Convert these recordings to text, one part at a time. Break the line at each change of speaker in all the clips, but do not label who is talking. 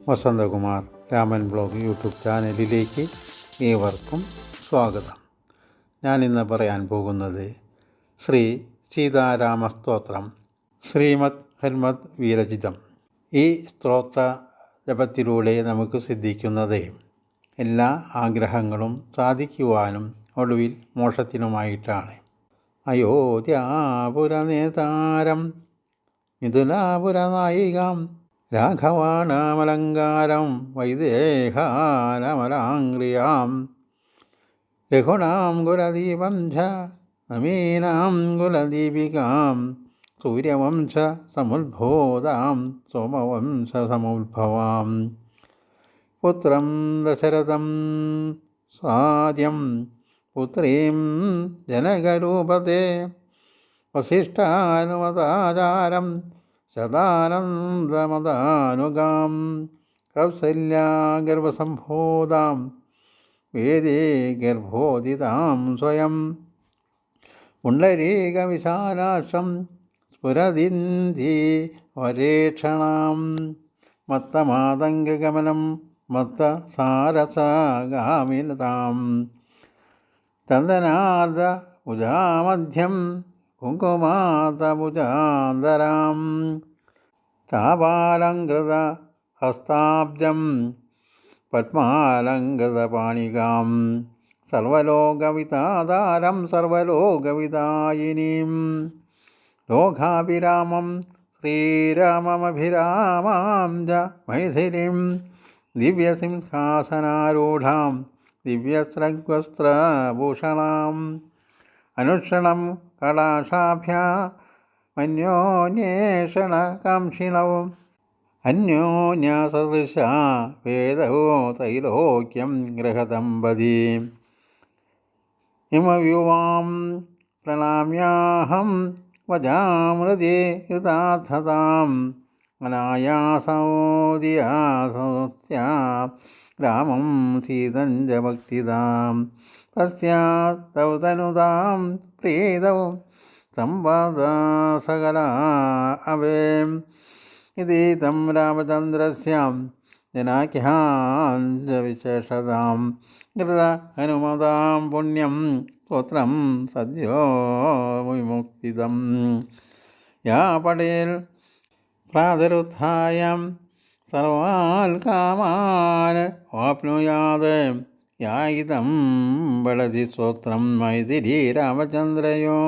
Vasanthakumar Raman blog YouTube ചാനലിലേക്ക് ഏവർക്കും സ്വാഗതം. ഞാനിന്ന് പറയാൻ പോകുന്നത് ശ്രീ സീതാരാമസ്തോത്രം, ശ്രീമദ് ഹനുമത് വീരചിതം. ഈ സ്തോത്ര ജപത്തിലൂടെ നമുക്ക് സിദ്ധിക്കുന്നത് എല്ലാ ആഗ്രഹങ്ങളും സാധിക്കുവാനും ഒടുവിൽ മോക്ഷത്തിനുമായിട്ടാണ്. അയോധ്യാപുരനേതാരം മിഥുലാപുരനായികാം രാഘവാണാമലങ്കാരം വൈദേഹാനമലാംഗ്രിയാം രഘുണാം കുലദീപം ച നമീനാം കുലദീപികാം സൂര്യവംശ സമുദ്ഭൂതാം സോമവംശ സമുദ്ഭവാം പുത്രം ദശരഥം സ്വാദ്യം പുത്രീം ജനകരൂപതേ വസിഷ്ഠാനുമതാചാരം ശതാനന്ദമതാനുഗാം കൗസല്യാഗർഭസംഭൂതാം വേദേ ഗർഭോദിതാം സ്വയം പുണ്ഡരീകവിശാലാക്ഷം സ്ഫുരദിന്ദി വരേക്ഷണാം മത്തമാതംഗകമലം മത്തസാരസഗാമിനതാം ചന്ദനാർദ്ദ ഭുജാമധ്യം കുങ്കുമാതഭുജാന്തരാം ചാപാലങ്കൃത ഹസ്താബ്ജം പത്മാലങ്കൃതപാണികാം സർവലോകവിതാതാരം സർവലോകവിതായിനീം ലോകാഭിരാമം ശ്രീരാമമഭിരാമാം ച മൈഥിലീം ദിവ്യസിംഹാസനാരൂഢാം ദിവ്യസ്രഗ്വസ്ത്രഭൂഷണാം അനുക്ഷണം കടാക്ഷാഭ്യാമന്യോന്യേഷണകാംക്ഷിണവും അന്യോന്യസദൃശ വേദോ ത്രൈലോക്യം ഗൃഹദമ്പതി ഇമവ്യുവാം പ്രണാമ്യാഹം വജാമൃതേ യഥാർത്ഥതാം അനായാസോദിയാസോസ്യ രാമം സീതം ച ഭക്തിദാം തസ്യാസ്തൗ തനുതാം പ്രീതൗ സംവാദ സകല അവേം ഇതീതം രാമചന്ദ്രസ്യാം ജനാഖ്യാം ച വിശേഷതാം കൃത ഹനുമതാം പുണ്യം സ്തോത്രം സദ്യോ വിമുക്തിദം യാ പടേൽ പ്രാതരുത്ഥായം സർവാൻ കാമാൻ വാപ്നുയാത് യായിതം വടതി സ്തോത്രം മൈഥിലീ രാമചന്ദ്രയോ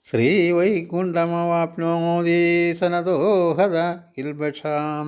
ശ്രീവൈകുണ്ഠമവാപ്നോതി സനതോ ഹത കിൽബക്ഷാം.